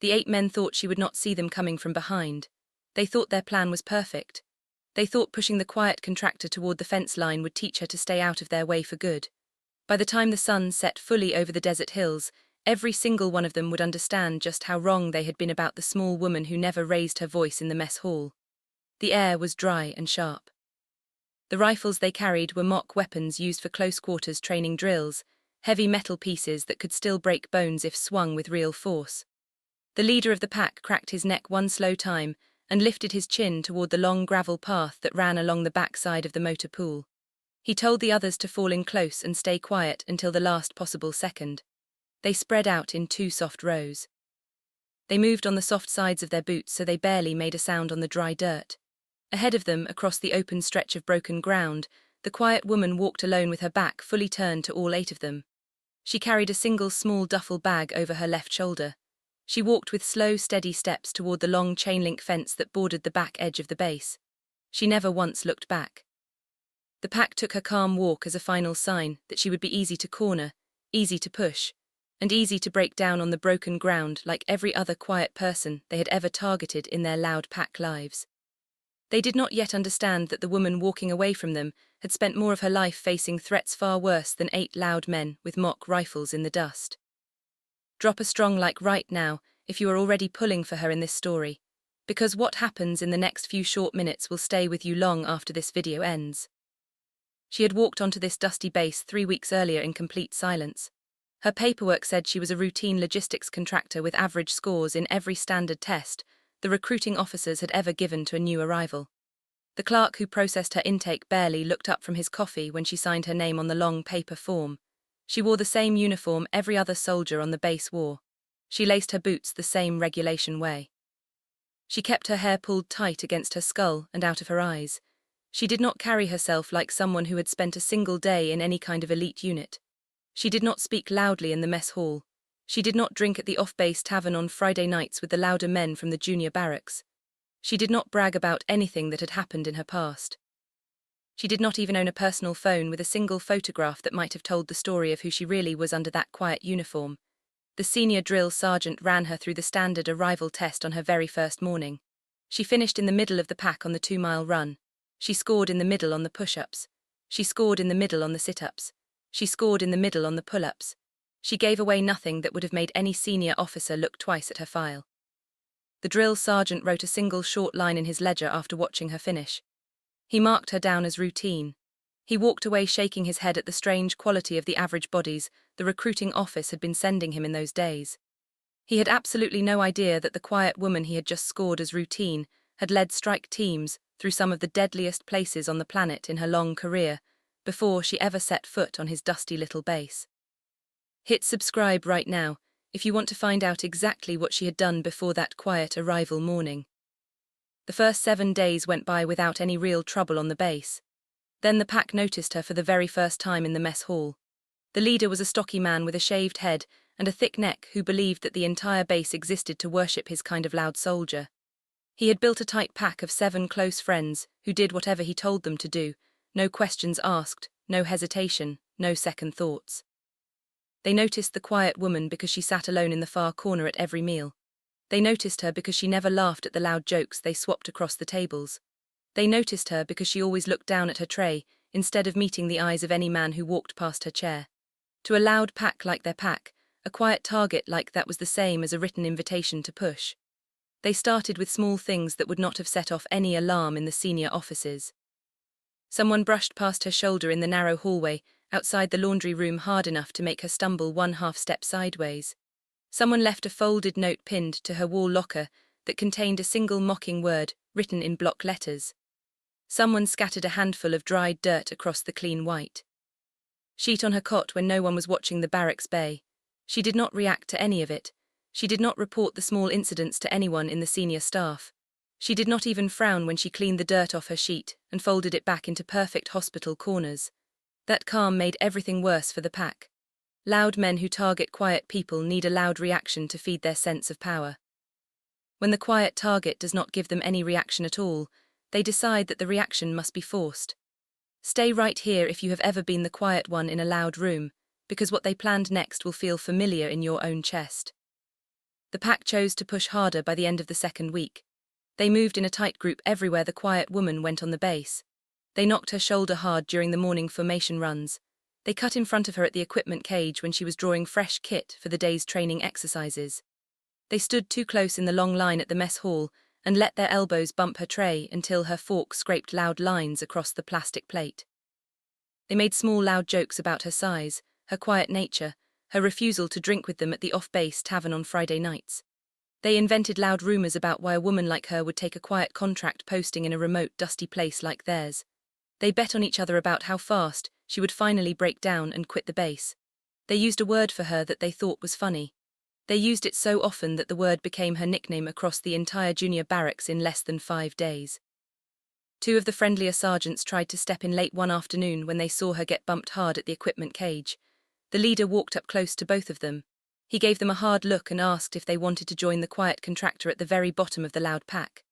The 8 men thought she would not see them coming from behind. They thought their plan was perfect. They thought pushing the quiet contractor toward the fence line would teach her to stay out of their way for good. By the time the sun set fully over the desert hills, every single one of them would understand just how wrong they had been about the small woman who never raised her voice in the mess hall. The air was dry and sharp. The rifles they carried were mock weapons used for close-quarters training drills, heavy metal pieces that could still break bones if swung with real force. The leader of the pack cracked his neck one slow time and lifted his chin toward the long gravel path that ran along the back side of the motor pool. He told the others to fall in close and stay quiet until the last possible second. They spread out in 2 soft rows. They moved on the soft sides of their boots so they barely made a sound on the dry dirt. Ahead of them, across the open stretch of broken ground, the quiet woman walked alone with her back fully turned to all 8 of them. She carried a single small duffel bag over her left shoulder. She walked with slow, steady steps toward the long chain-link fence that bordered the back edge of the base. She never once looked back. The pack took her calm walk as a final sign that she would be easy to corner, easy to push, and easy to break down on the broken ground like every other quiet person they had ever targeted in their loud pack lives. They did not yet understand that the woman walking away from them had spent more of her life facing threats far worse than 8 loud men with mock rifles in the dust. Drop a strong like right now if you are already pulling for her in this story, because what happens in the next few short minutes will stay with you long after this video ends. She had walked onto this dusty base 3 weeks earlier in complete silence. Her paperwork said she was a routine logistics contractor with average scores in every standard test the recruiting officers had ever given to a new arrival. The clerk who processed her intake barely looked up from his coffee when she signed her name on the long paper form. She wore the same uniform every other soldier on the base wore. She laced her boots the same regulation way. She kept her hair pulled tight against her skull and out of her eyes. She did not carry herself like someone who had spent a single day in any kind of elite unit. She did not speak loudly in the mess hall. She did not drink at the off-base tavern on Friday nights with the louder men from the junior barracks. She did not brag about anything that had happened in her past. She did not even own a personal phone with a single photograph that might have told the story of who she really was under that quiet uniform. The senior drill sergeant ran her through the standard arrival test on her very first morning. She finished in the middle of the pack on the 2-mile run. She scored in the middle on the push-ups. She scored in the middle on the sit-ups. She scored in the middle on the pull-ups. She gave away nothing that would have made any senior officer look twice at her file. The drill sergeant wrote a single short line in his ledger after watching her finish. He marked her down as routine. He walked away shaking his head at the strange quality of the average bodies the recruiting office had been sending him in those days. He had absolutely no idea that the quiet woman he had just scored as routine had led strike teams through some of the deadliest places on the planet in her long career before she ever set foot on his dusty little base. Hit subscribe right now if you want to find out exactly what she had done before that quiet arrival morning. The first 7 days went by without any real trouble on the base. Then the pack noticed her for the very first time in the mess hall. The leader was a stocky man with a shaved head and a thick neck who believed that the entire base existed to worship his kind of loud soldier. He had built a tight pack of 7 close friends who did whatever he told them to do, no questions asked, no hesitation, no second thoughts. They noticed the quiet woman because she sat alone in the far corner at every meal. They noticed her because she never laughed at the loud jokes they swapped across the tables. They noticed her because she always looked down at her tray instead of meeting the eyes of any man who walked past her chair. To a loud pack like their pack, a quiet target like that was the same as a written invitation to push. They started with small things that would not have set off any alarm in the senior offices. Someone brushed past her shoulder in the narrow hallway outside the laundry room hard enough to make her stumble 1/2 step sideways. Someone left a folded note pinned to her wall locker that contained a single mocking word written in block letters. Someone scattered a handful of dried dirt across the clean white sheet on her cot when no one was watching the barracks bay. She did not react to any of it. She did not report the small incidents to anyone in the senior staff. She did not even frown when she cleaned the dirt off her sheet and folded it back into perfect hospital corners. That calm made everything worse for the pack. Loud men who target quiet people need a loud reaction to feed their sense of power. When the quiet target does not give them any reaction at all, they decide that the reaction must be forced. Stay right here if you have ever been the quiet one in a loud room, because what they planned next will feel familiar in your own chest. The pack chose to push harder by the end of the second week. They moved in a tight group everywhere the quiet woman went on the base. They knocked her shoulder hard during the morning formation runs. They cut in front of her at the equipment cage when she was drawing fresh kit for the day's training exercises. They stood too close in the long line at the mess hall and let their elbows bump her tray until her fork scraped loud lines across the plastic plate. They made small loud jokes about her size, her quiet nature, her refusal to drink with them at the off-base tavern on Friday nights. They invented loud rumors about why a woman like her would take a quiet contract posting in a remote, dusty place like theirs. They bet on each other about how fast she would finally break down and quit the base. They used a word for her that they thought was funny. They used it so often that the word became her nickname across the entire junior barracks in less than 5 days. Two of the friendlier sergeants tried to step in late one afternoon when they saw her get bumped hard at the equipment cage. The leader walked up close to both of them. He gave them a hard look and asked if they wanted to join the quiet contractor at the very bottom of the loud pack.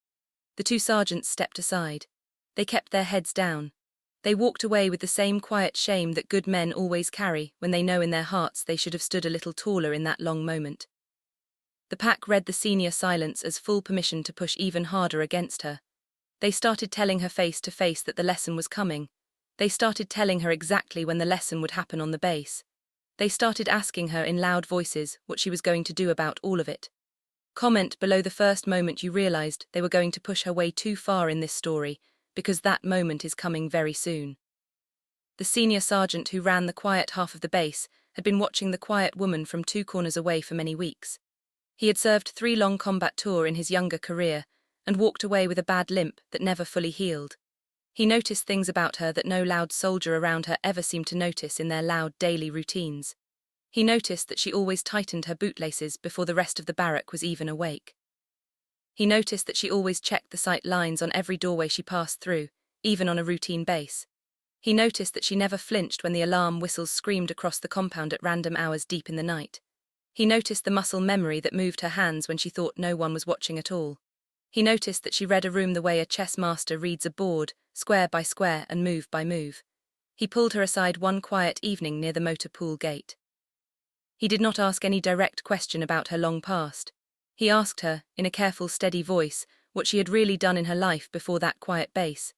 The two sergeants stepped aside. They kept their heads down. They walked away with the same quiet shame that good men always carry when they know in their hearts they should have stood a little taller in that long moment. The pack read the senior silence as full permission to push even harder against her. They started telling her face to face that the lesson was coming. They started telling her exactly when the lesson would happen on the base. They started asking her in loud voices what she was going to do about all of it. Comment below the first moment you realized they were going to push her way too far in this story, because that moment is coming very soon. The senior sergeant who ran the quiet half of the base had been watching the quiet woman from 2 corners away for many weeks. He had served 3 long combat tours in his younger career and walked away with a bad limp that never fully healed. He noticed things about her that no loud soldier around her ever seemed to notice in their loud daily routines. He noticed that she always tightened her bootlaces before the rest of the barrack was even awake. He noticed that she always checked the sight lines on every doorway she passed through, even on a routine base. He noticed that she never flinched when the alarm whistles screamed across the compound at random hours deep in the night. He noticed the muscle memory that moved her hands when she thought no one was watching at all. He noticed that she read a room the way a chess master reads a board, square by square and move by move. He pulled her aside one quiet evening near the motor pool gate. He did not ask any direct question about her long past. He asked her, in a careful, steady voice, what she had really done in her life before that quiet base.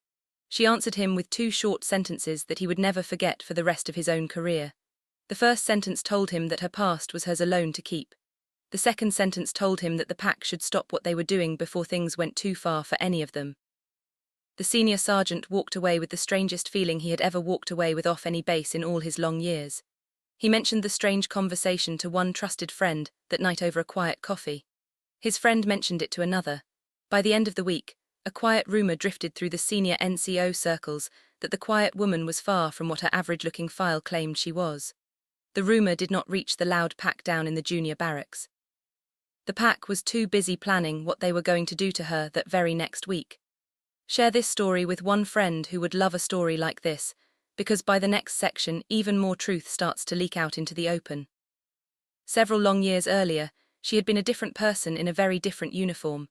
She answered him with 2 short sentences that he would never forget for the rest of his own career. The first sentence told him that her past was hers alone to keep. The second sentence told him that the pack should stop what they were doing before things went too far for any of them. The senior sergeant walked away with the strangest feeling he had ever walked away with off any base in all his long years. He mentioned the strange conversation to one trusted friend that night over a quiet coffee. His friend mentioned it to another. By the end of the week, a quiet rumor drifted through the senior NCO circles that the quiet woman was far from what her average-looking file claimed she was. The rumor did not reach the loud pack down in the junior barracks. The pack was too busy planning what they were going to do to her that very next week. Share this story with one friend who would love a story like this, because by the next section even more truth starts to leak out into the open. Several long years earlier, she had been a different person in a very different uniform.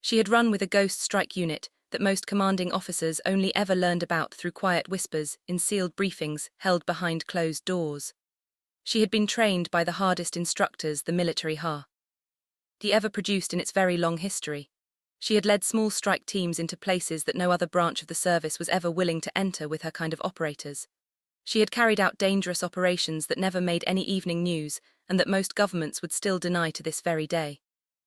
She had run with a ghost strike unit that most commanding officers only ever learned about through quiet whispers in sealed briefings held behind closed doors. She had been trained by the hardest instructors the military ever produced in its very long history. She had led small strike teams into places that no other branch of the service was ever willing to enter with her kind of operators. She had carried out dangerous operations that never made any evening news and that most governments would still deny to this very day.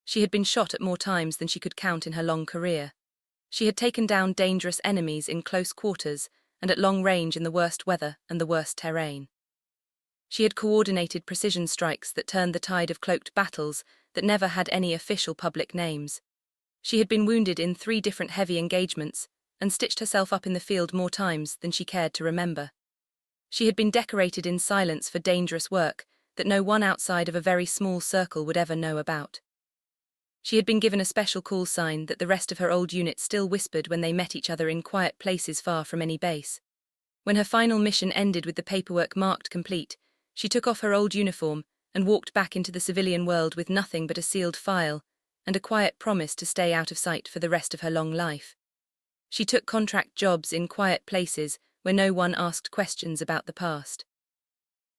She had been shot at more times than she could count in her long career. She had taken down dangerous enemies in close quarters and at long range in the worst weather and the worst terrain. She had coordinated precision strikes that turned the tide of cloaked battles that never had any official public names. She had been wounded in 3 different heavy engagements and stitched herself up in the field more times than she cared to remember. She had been decorated in silence for dangerous work that no one outside of a very small circle would ever know about. She had been given a special call sign that the rest of her old unit still whispered when they met each other in quiet places far from any base. When her final mission ended with the paperwork marked complete, she took off her old uniform and walked back into the civilian world with nothing but a sealed file and a quiet promise to stay out of sight for the rest of her long life. She took contract jobs in quiet places where no one asked questions about the past.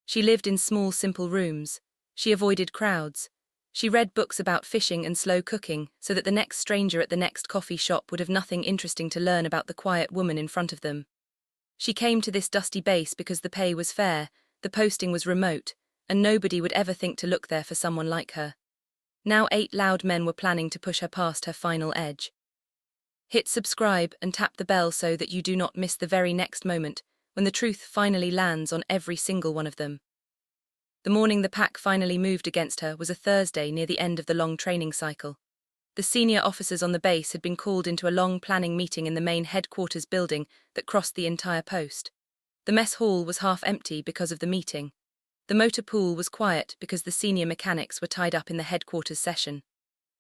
She lived in small, simple rooms. She avoided crowds. She read books about fishing and slow cooking so that the next stranger at the next coffee shop would have nothing interesting to learn about the quiet woman in front of them. She came to this dusty base because the pay was fair, the posting was remote, and nobody would ever think to look there for someone like her. Now 8 loud men were planning to push her past her final edge. Hit subscribe and tap the bell so that you do not miss the very next moment when the truth finally lands on every single one of them. The morning the pack finally moved against her was a Thursday near the end of the long training cycle. The senior officers on the base had been called into a long planning meeting in the main headquarters building that crossed the entire post. The mess hall was half empty because of the meeting. The motor pool was quiet because the senior mechanics were tied up in the headquarters session.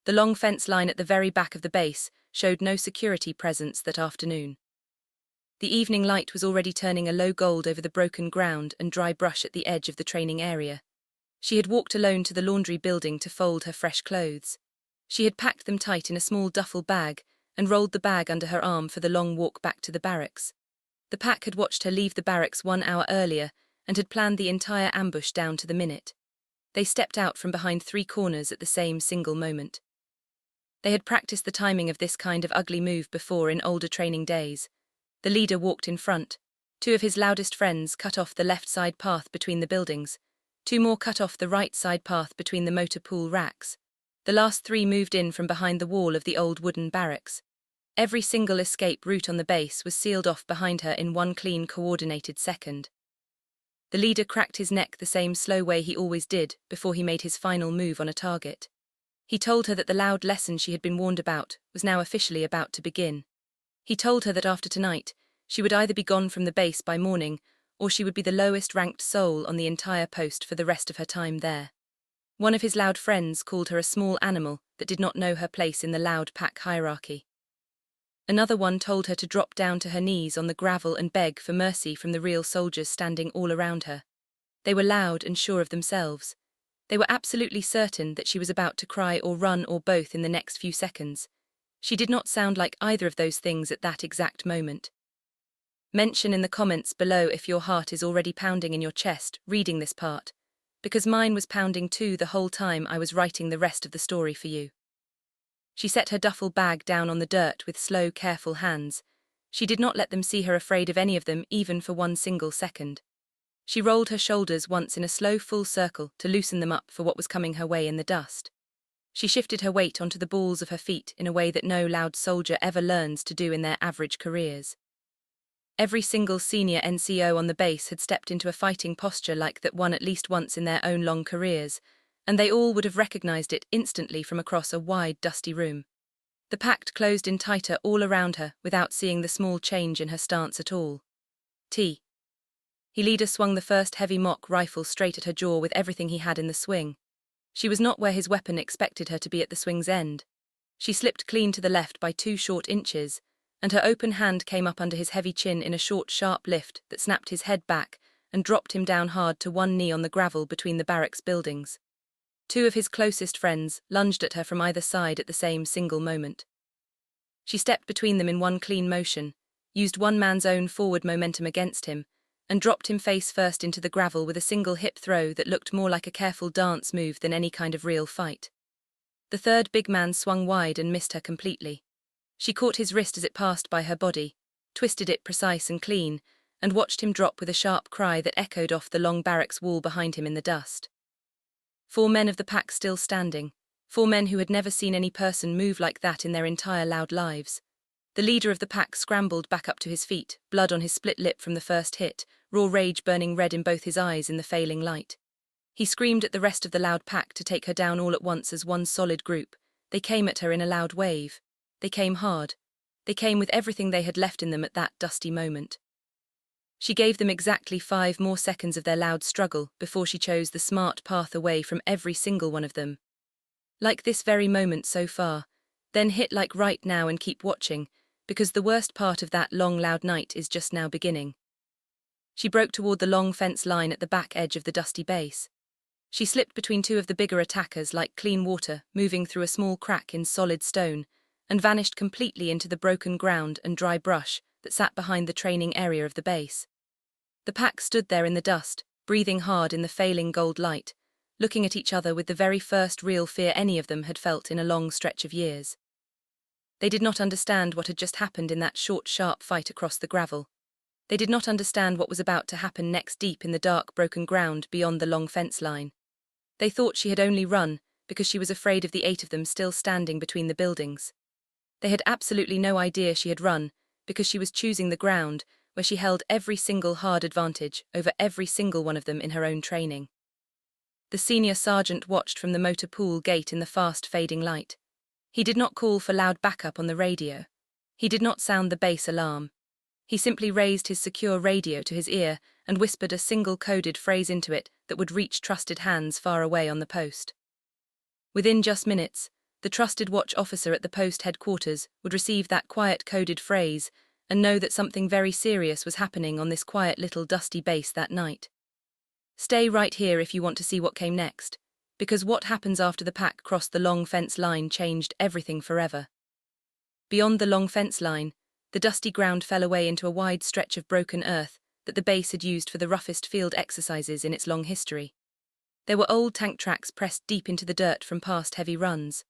The long fence line at the very back of the base showed no security presence that afternoon. The evening light was already turning a low gold over the broken ground and dry brush at the edge of the training area. She had walked alone to the laundry building to fold her fresh clothes. She had packed them tight in a small duffel bag and rolled the bag under her arm for the long walk back to the barracks. The pack had watched her leave the barracks 1 hour earlier and had planned the entire ambush down to the minute. They stepped out from behind 3 corners at the same single moment. They had practiced the timing of this kind of ugly move before in older training days. The leader walked in front. 2 of his loudest friends cut off the left side path between the buildings. 2 more cut off the right side path between the motor pool racks. The last 3 moved in from behind the wall of the old wooden barracks. Every single escape route on the base was sealed off behind her in one clean, coordinated second. The leader cracked his neck the same slow way he always did before he made his final move on a target. He told her that the loud lesson she had been warned about was now officially about to begin. He told her that after tonight, she would either be gone from the base by morning, or she would be the lowest-ranked soul on the entire post for the rest of her time there. One of his loud friends called her a small animal that did not know her place in the loud pack hierarchy. Another one told her to drop down to her knees on the gravel and beg for mercy from the real soldiers standing all around her. They were loud and sure of themselves. They were absolutely certain that she was about to cry or run or both in the next few seconds. She did not sound like either of those things at that exact moment. Mention in the comments below if your heart is already pounding in your chest reading this part, because mine was pounding too the whole time I was writing the rest of the story for you. She set her duffel bag down on the dirt with slow, careful hands. She did not let them see her afraid of any of them even for 1 single second. She rolled her shoulders once in a slow full circle to loosen them up for what was coming her way in the dust. She shifted her weight onto the balls of her feet in a way that no loud soldier ever learns to do in their average careers. Every single senior NCO on the base had stepped into a fighting posture like that one at least once in their own long careers, and they all would have recognized it instantly from across a wide, dusty room. The pact closed in tighter all around her without seeing the small change in her stance at all. He leader swung the first heavy mock rifle straight at her jaw with everything he had in the swing. She was not where his weapon expected her to be at the swing's end. She slipped clean to the left by 2 short inches, and her open hand came up under his heavy chin in a short, sharp lift that snapped his head back and dropped him down hard to 1 knee on the gravel between the barracks buildings. 2 of his closest friends lunged at her from either side at the same single moment. She stepped between them in 1 clean motion, used one man's own forward momentum against him, and dropped him face first into the gravel with a single hip throw that looked more like a careful dance move than any kind of real fight. The third big man swung wide and missed her completely. She caught his wrist as it passed by her body, twisted it precise and clean, and watched him drop with a sharp cry that echoed off the long barracks wall behind him in the dust. 4 men of the pack still standing, 4 men who had never seen any person move like that in their entire loud lives. The leader of the pack scrambled back up to his feet, blood on his split lip from the first hit, raw rage burning red in both his eyes in the failing light. He screamed at the rest of the loud pack to take her down all at once as one solid group. They came at her in a loud wave. They came hard. They came with everything they had left in them at that dusty moment. She gave them exactly 5 more seconds of their loud struggle before she chose the smart path away from every single one of them. Like this very moment so far, then hit like right now and keep watching, because the worst part of that long loud night is just now beginning. She broke toward the long fence line at the back edge of the dusty base. She slipped between 2 of the bigger attackers like clean water, moving through a small crack in solid stone, and vanished completely into the broken ground and dry brush that sat behind the training area of the base. The pack stood there in the dust, breathing hard in the failing gold light, looking at each other with the very first real fear any of them had felt in a long stretch of years. They did not understand what had just happened in that short, sharp fight across the gravel. They did not understand what was about to happen next deep in the dark, broken ground beyond the long fence line. They thought she had only run because she was afraid of the 8 of them still standing between the buildings. They had absolutely no idea she had run because she was choosing the ground where she held every single hard advantage over every single one of them in her own training. The senior sergeant watched from the motor pool gate in the fast fading light. He did not call for loud backup on the radio. He did not sound the base alarm. He simply raised his secure radio to his ear and whispered a single coded phrase into it that would reach trusted hands far away on the post. Within just minutes, the trusted watch officer at the post headquarters would receive that quiet coded phrase and know that something very serious was happening on this quiet little dusty base that night. Stay right here if you want to see what came next, because what happens after the pack crossed the long fence line changed everything forever. Beyond the long fence line, the dusty ground fell away into a wide stretch of broken earth that the base had used for the roughest field exercises in its long history. There were old tank tracks pressed deep into the dirt from past heavy runs.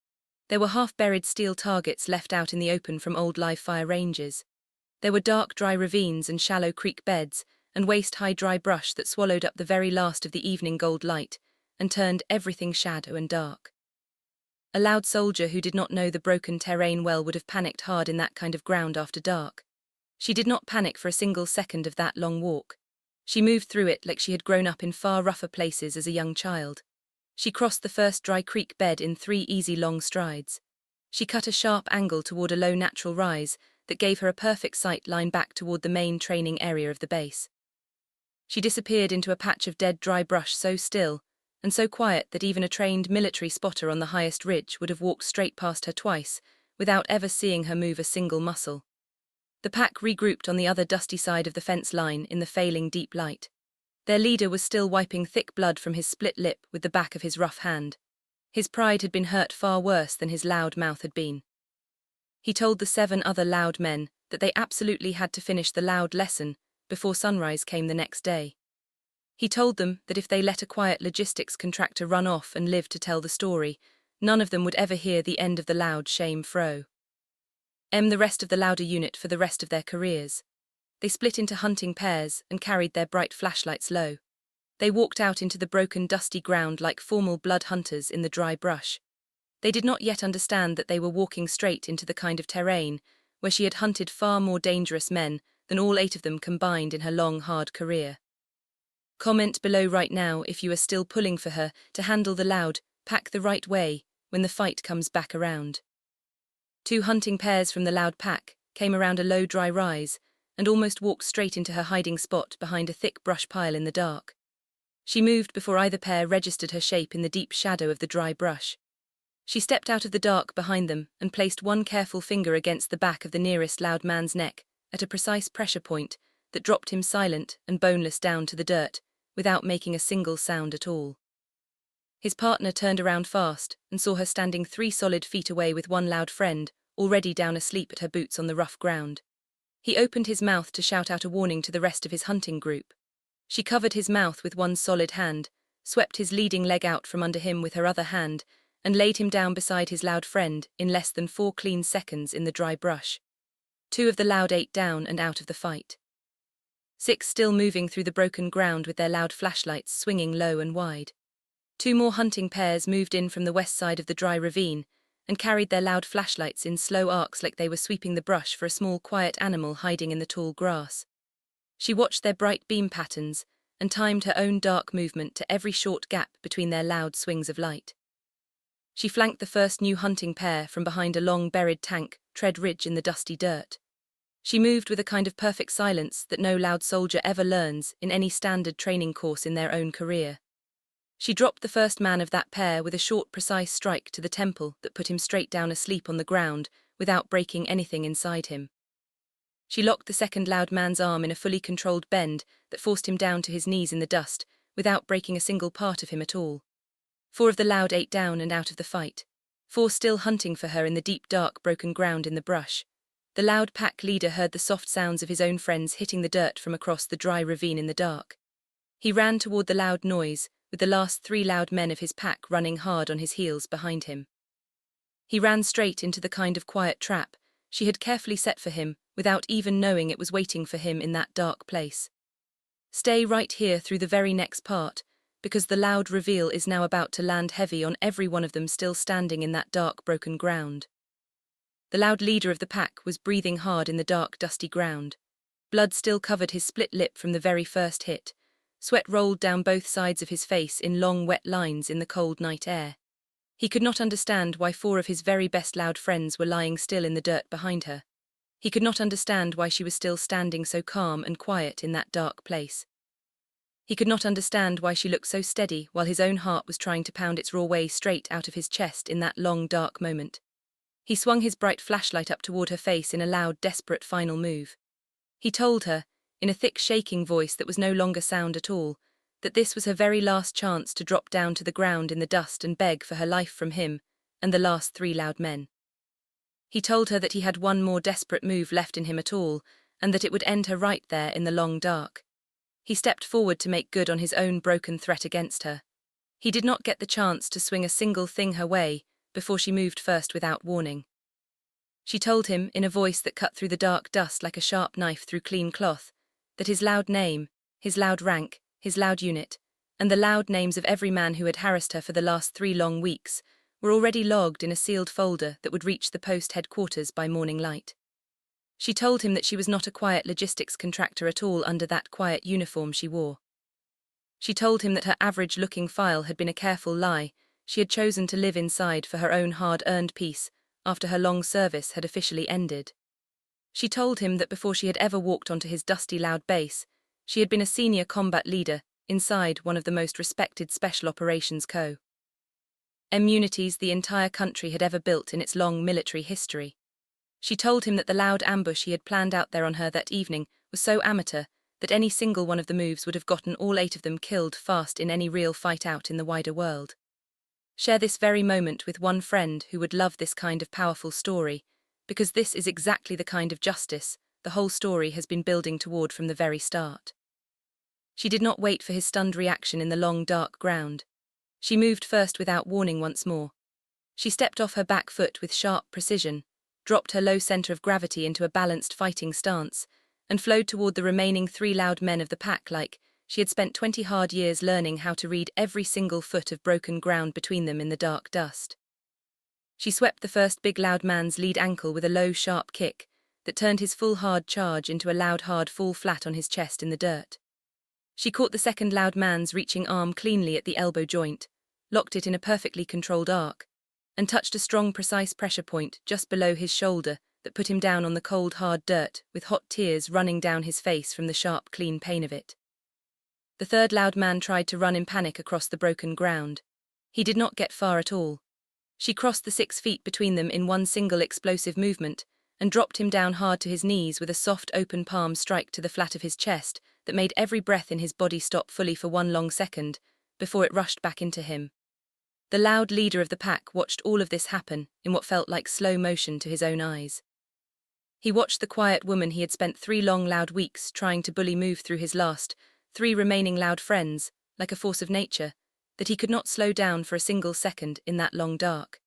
There were half-buried steel targets left out in the open from old live-fire ranges. There were dark, dry ravines and shallow creek beds and waist-high dry brush that swallowed up the very last of the evening gold light and turned everything shadow and dark. A loud soldier who did not know the broken terrain well would have panicked hard in that kind of ground after dark. She did not panic for a single second of that long walk. She moved through it like she had grown up in far rougher places as a young child. She crossed the first dry creek bed in 3 easy long strides. She cut a sharp angle toward a low natural rise that gave her a perfect sight line back toward the main training area of the base. She disappeared into a patch of dead dry brush so still and so quiet that even a trained military spotter on the highest ridge would have walked straight past her twice without ever seeing her move a single muscle. The pack regrouped on the other dusty side of the fence line in the failing deep light. Their leader was still wiping thick blood from his split lip with the back of his rough hand. His pride had been hurt far worse than his loud mouth had been. He told the 7 other loud men that they absolutely had to finish the loud lesson before sunrise came the next day. He told them that if they let a quiet logistics contractor run off and live to tell the story, none of them would ever hear the end of the loud shame-fro. The rest of the louder unit for the rest of their careers. They split into hunting pairs and carried their bright flashlights low. They walked out into the broken dusty ground like formal blood hunters in the dry brush. They did not yet understand that they were walking straight into the kind of terrain where she had hunted far more dangerous men than all 8 of them combined in her long, hard career. Comment below right now if you are still pulling for her to handle the loud pack the right way when the fight comes back around. 2 hunting pairs from the loud pack came around a low dry rise and almost walked straight into her hiding spot behind a thick brush pile in the dark. She moved before either pair registered her shape in the deep shadow of the dry brush. She stepped out of the dark behind them and placed one careful finger against the back of the nearest loud man's neck at a precise pressure point that dropped him silent and boneless down to the dirt without making a single sound at all. His partner turned around fast and saw her standing 3 solid feet away with one loud friend already down asleep at her boots on the rough ground. He opened his mouth to shout out a warning to the rest of his hunting group. She covered his mouth with one solid hand, swept his leading leg out from under him with her other hand, and laid him down beside his loud friend in less than 4 clean seconds in the dry brush. 2 of the loud 8 down and out of the fight. 6 still moving through the broken ground with their loud flashlights swinging low and wide. 2 more hunting pairs moved in from the west side of the dry ravine and carried their loud flashlights in slow arcs like they were sweeping the brush for a small quiet animal hiding in the tall grass. She watched their bright beam patterns and timed her own dark movement to every short gap between their loud swings of light. She flanked the first new hunting pair from behind a long buried tank tread ridge in the dusty dirt. She moved with a kind of perfect silence that no loud soldier ever learns in any standard training course in their own career. She dropped the first man of that pair with a short, precise strike to the temple that put him straight down asleep on the ground without breaking anything inside him. She locked the second loud man's arm in a fully controlled bend that forced him down to his knees in the dust without breaking a single part of him at all. 4 of the loud 8 down and out of the fight. 4 still hunting for her in the deep, dark, broken ground in the brush. The loud pack leader heard the soft sounds of his own friends hitting the dirt from across the dry ravine in the dark. He ran toward the loud noise, with the last 3 loud men of his pack running hard on his heels behind him. He ran straight into the kind of quiet trap she had carefully set for him without even knowing it was waiting for him in that dark place. Stay right here through the very next part, because the loud reveal is now about to land heavy on every one of them still standing in that dark, broken ground. The loud leader of the pack was breathing hard in the dark, dusty ground. Blood still covered his split lip from the very first hit. Sweat rolled down both sides of his face in long, wet lines in the cold night air. He could not understand why 4 of his very best loud friends were lying still in the dirt behind her. He could not understand why she was still standing so calm and quiet in that dark place. He could not understand why she looked so steady while his own heart was trying to pound its raw way straight out of his chest in that long, dark moment. He swung his bright flashlight up toward her face in a loud, desperate final move. He told her, in a thick, shaking voice that was no longer sound at all, that this was her very last chance to drop down to the ground in the dust and beg for her life from him and the last 3 loud men. He told her that he had one more desperate move left in him at all, and that it would end her right there in the long dark. He stepped forward to make good on his own broken threat against her. He did not get the chance to swing a single thing her way before she moved first without warning. She told him, in a voice that cut through the dark dust like a sharp knife through clean cloth, that his loud name, his loud rank, his loud unit, and the loud names of every man who had harassed her for the last 3 long weeks were already logged in a sealed folder that would reach the post headquarters by morning light. She told him that she was not a quiet logistics contractor at all under that quiet uniform she wore. She told him that her average-looking file had been a careful lie she had chosen to live inside for her own hard-earned peace after her long service had officially ended. She told him that before she had ever walked onto his dusty, loud base, she had been a senior combat leader inside one of the most respected Special Operations Co. Immunities the entire country had ever built in its long military history. She told him that the loud ambush he had planned out there on her that evening was so amateur that any single one of the moves would have gotten all 8 of them killed fast in any real fight out in the wider world. Share this very moment with one friend who would love this kind of powerful story, because this is exactly the kind of justice the whole story has been building toward from the very start. She did not wait for his stunned reaction in the long, dark ground. She moved first without warning once more. She stepped off her back foot with sharp precision, dropped her low center of gravity into a balanced fighting stance, and flowed toward the remaining 3 loud men of the pack like she had spent 20 hard years learning how to read every single foot of broken ground between them in the dark dust. She swept the first big loud man's lead ankle with a low, sharp kick that turned his full hard charge into a loud hard fall flat on his chest in the dirt. She caught the second loud man's reaching arm cleanly at the elbow joint, locked it in a perfectly controlled arc, and touched a strong, precise pressure point just below his shoulder that put him down on the cold, hard dirt with hot tears running down his face from the sharp, clean pain of it. The third loud man tried to run in panic across the broken ground. He did not get far at all. She crossed the 6 feet between them in one single explosive movement and dropped him down hard to his knees with a soft open palm strike to the flat of his chest that made every breath in his body stop fully for 1 long second before it rushed back into him. The loud leader of the pack watched all of this happen in what felt like slow motion to his own eyes. He watched the quiet woman he had spent 3 long loud weeks trying to bully move through his last 3 remaining loud friends, like a force of nature, that he could not slow down for a single second in that long dark.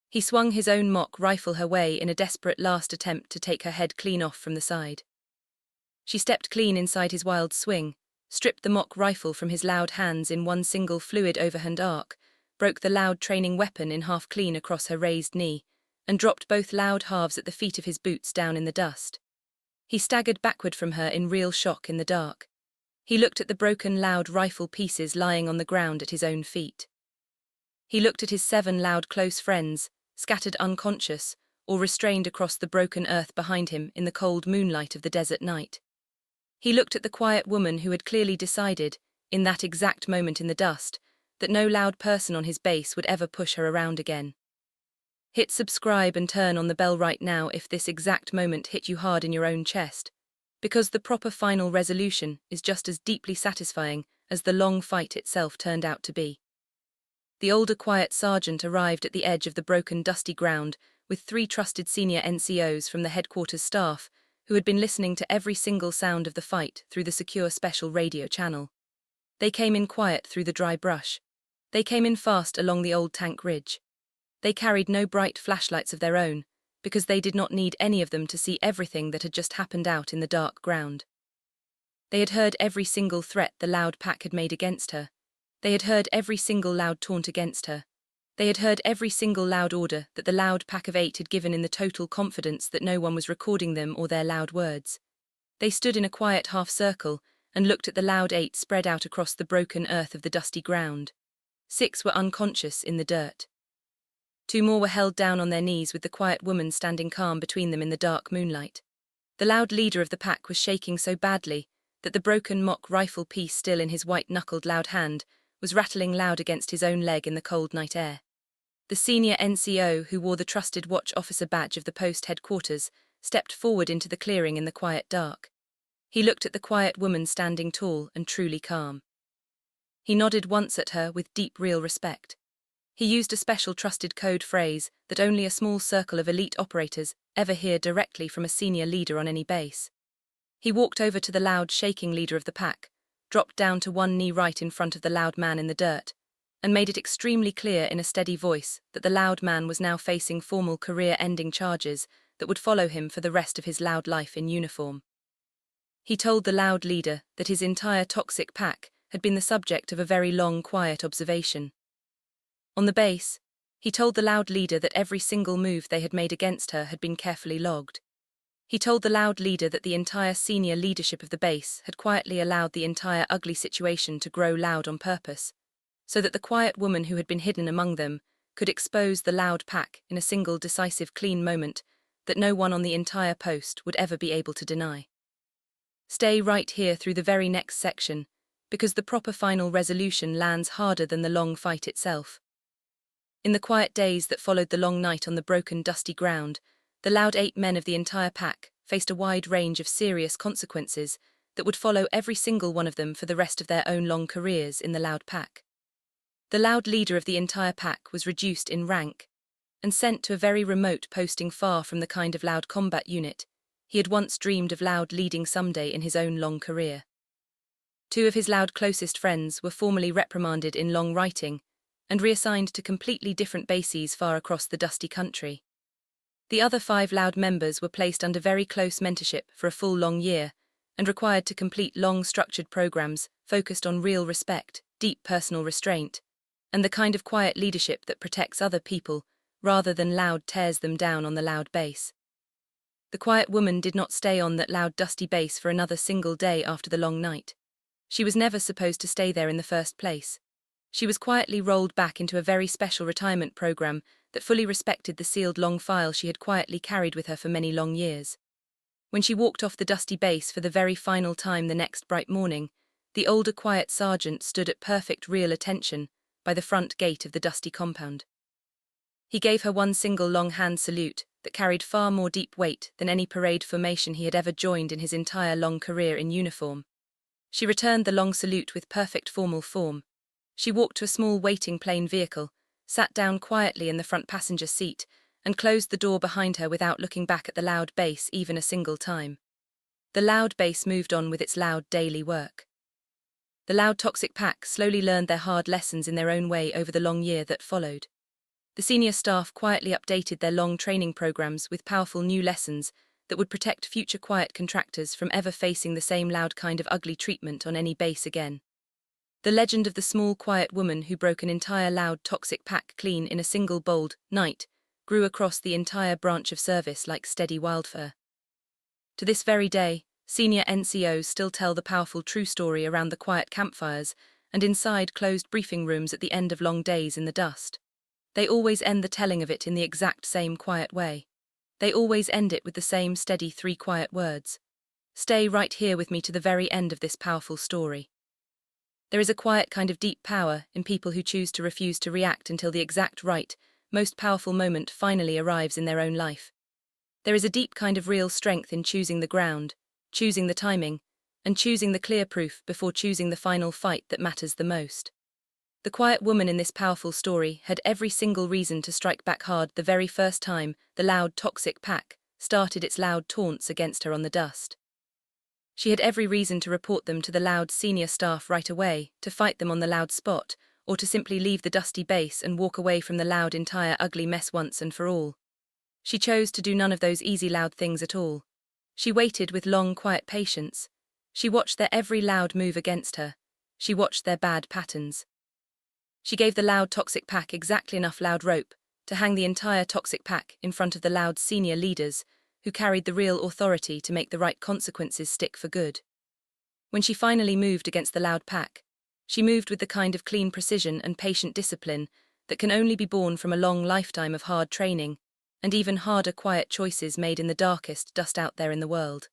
He swung his own mock rifle her way in a desperate last attempt to take her head clean off from the side. She stepped clean inside his wild swing, stripped the mock rifle from his loud hands in one single fluid overhand arc, broke the loud training weapon in half clean across her raised knee, and dropped both loud halves at the feet of his boots down in the dust. He staggered backward from her in real shock in the dark. He looked at the broken loud rifle pieces lying on the ground at his own feet. He looked at his 7 loud close friends, scattered unconscious or restrained across the broken earth behind him in the cold moonlight of the desert night. He looked at the quiet woman who had clearly decided, in that exact moment in the dust, that no loud person on his base would ever push her around again. Hit subscribe and turn on the bell right now if this exact moment hit you hard in your own chest, because the proper final resolution is just as deeply satisfying as the long fight itself turned out to be. The older quiet sergeant arrived at the edge of the broken dusty ground with 3 trusted senior NCOs from the headquarters staff who had been listening to every single sound of the fight through the secure special radio channel. They came in quiet through the dry brush. They came in fast along the old tank ridge. They carried no bright flashlights of their own, because they did not need any of them to see everything that had just happened out in the dark ground. They had heard every single threat the loud pack had made against her. They had heard every single loud taunt against her. They had heard every single loud order that the loud pack of 8 had given in the total confidence that no one was recording them or their loud words. They stood in a quiet half-circle and looked at the loud 8 spread out across the broken earth of the dusty ground. 6 were unconscious in the dirt. 2 more were held down on their knees with the quiet woman standing calm between them in the dark moonlight. The loud leader of the pack was shaking so badly that the broken mock rifle piece still in his white-knuckled loud hand was rattling loud against his own leg in the cold night air. The senior NCO, who wore the trusted watch officer badge of the post headquarters, stepped forward into the clearing in the quiet dark. He looked at the quiet woman standing tall and truly calm. He nodded once at her with deep real respect. He used a special trusted code phrase that only a small circle of elite operators ever hear directly from a senior leader on any base. He walked over to the loud, shaking leader of the pack, dropped down to one knee right in front of the loud man in the dirt, and made it extremely clear in a steady voice that the loud man was now facing formal career-ending charges that would follow him for the rest of his loud life in uniform. He told the loud leader that his entire toxic pack had been the subject of a very long, quiet observation. On the base, he told the loud leader that every single move they had made against her had been carefully logged. He told the loud leader that the entire senior leadership of the base had quietly allowed the entire ugly situation to grow loud on purpose, so that the quiet woman who had been hidden among them could expose the loud pack in a single decisive clean moment that no one on the entire post would ever be able to deny. Stay right here through the very next section, because the proper final resolution lands harder than the long fight itself. In the quiet days that followed the long night on the broken, dusty ground, the loud 8 men of the entire pack faced a wide range of serious consequences that would follow every single one of them for the rest of their own long careers in the loud pack. The loud leader of the entire pack was reduced in rank and sent to a very remote posting far from the kind of loud combat unit he had once dreamed of loud leading someday in his own long career. 2 of his loud closest friends were formally reprimanded in long writing and reassigned to completely different bases far across the dusty country. The other 5 loud members were placed under very close mentorship for a full long year and required to complete long structured programs focused on real respect, deep personal restraint, and the kind of quiet leadership that protects other people rather than loud tears them down on the loud base. The quiet woman did not stay on that loud dusty base for another single day after the long night. She was never supposed to stay there in the first place. She was quietly rolled back into a very special retirement program that fully respected the sealed long file she had quietly carried with her for many long years. When she walked off the dusty base for the very final time the next bright morning, the older quiet sergeant stood at perfect real attention by the front gate of the dusty compound. He gave her one single long hand salute that carried far more deep weight than any parade formation he had ever joined in his entire long career in uniform. She returned the long salute with perfect formal form. She walked to a small waiting plane vehicle, sat down quietly in the front passenger seat, and closed the door behind her without looking back at the loud bass even a single time. The loud bass moved on with its loud daily work. The loud toxic pack slowly learned their hard lessons in their own way over the long year that followed. The senior staff quietly updated their long training programs with powerful new lessons that would protect future quiet contractors from ever facing the same loud kind of ugly treatment on any base again. The legend of the small quiet woman who broke an entire loud toxic pack clean in a single bold night grew across the entire branch of service like steady wildfire. To this very day, senior NCOs still tell the powerful true story around the quiet campfires and inside closed briefing rooms at the end of long days in the dust. They always end the telling of it in the exact same quiet way. They always end it with the same steady 3 quiet words. Stay right here with me to the very end of this powerful story. There is a quiet kind of deep power in people who choose to refuse to react until the exact right, most powerful moment finally arrives in their own life. There is a deep kind of real strength in choosing the ground, choosing the timing, and choosing the clear proof before choosing the final fight that matters the most. The quiet woman in this powerful story had every single reason to strike back hard the very first time the loud toxic pack started its loud taunts against her on the dust. She had every reason to report them to the Loud senior staff right away, to fight them on the Loud spot, or to simply leave the dusty base and walk away from the Loud entire ugly mess once and for all. She chose to do none of those easy Loud things at all. She waited with long, quiet patience. She watched their every Loud move against her. She watched their bad patterns. She gave the Loud toxic pack exactly enough Loud rope to hang the entire toxic pack in front of the Loud senior leaders, who carried the real authority to make the right consequences stick for good. When she finally moved against the Loud pack, she moved with the kind of clean precision and patient discipline that can only be born from a long lifetime of hard training, and even harder quiet choices made in the darkest dust out there in the world.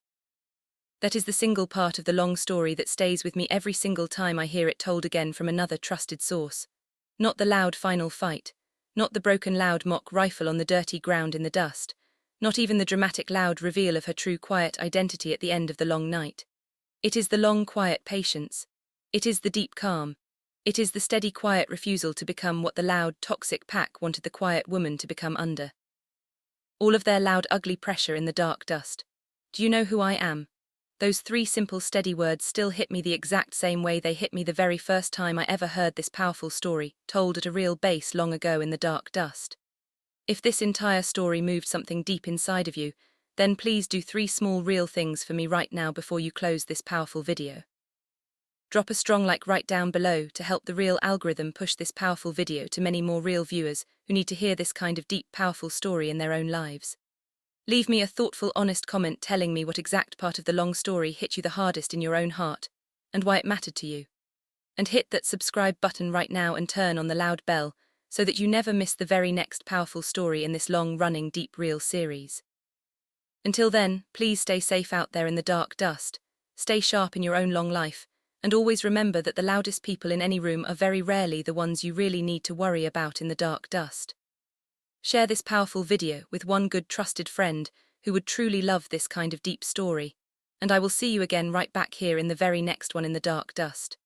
That is the single part of the long story that stays with me every single time I hear it told again from another trusted source. Not the Loud final fight, not the broken Loud mock rifle on the dirty ground in the dust, not even the dramatic Loud reveal of her true quiet identity at the end of the long night. It is the long quiet patience. It is the deep calm. It is the steady quiet refusal to become what the Loud toxic pack wanted the quiet woman to become under. All of their Loud ugly pressure in the dark dust. Do you know who I am? Those 3 simple steady words still hit me the exact same way they hit me the very first time I ever heard this powerful story, told at a real base long ago in the dark dust. If this entire story moved something deep inside of you, then please do 3 small real things for me right now before you close this powerful video. Drop a strong like right down below to help the real algorithm push this powerful video to many more real viewers who need to hear this kind of deep, powerful story in their own lives. Leave me a thoughtful, honest comment telling me what exact part of the long story hit you the hardest in your own heart, and why it mattered to you. And hit that subscribe button right now and turn on the Loud bell so that you never miss the very next powerful story in this long-running Deep Reel series. Until then, please stay safe out there in the dark dust, stay sharp in your own long life, and always remember that the loudest people in any room are very rarely the ones you really need to worry about in the dark dust. Share this powerful video with one good trusted friend who would truly love this kind of deep story, and I will see you again right back here in the very next one in the dark dust.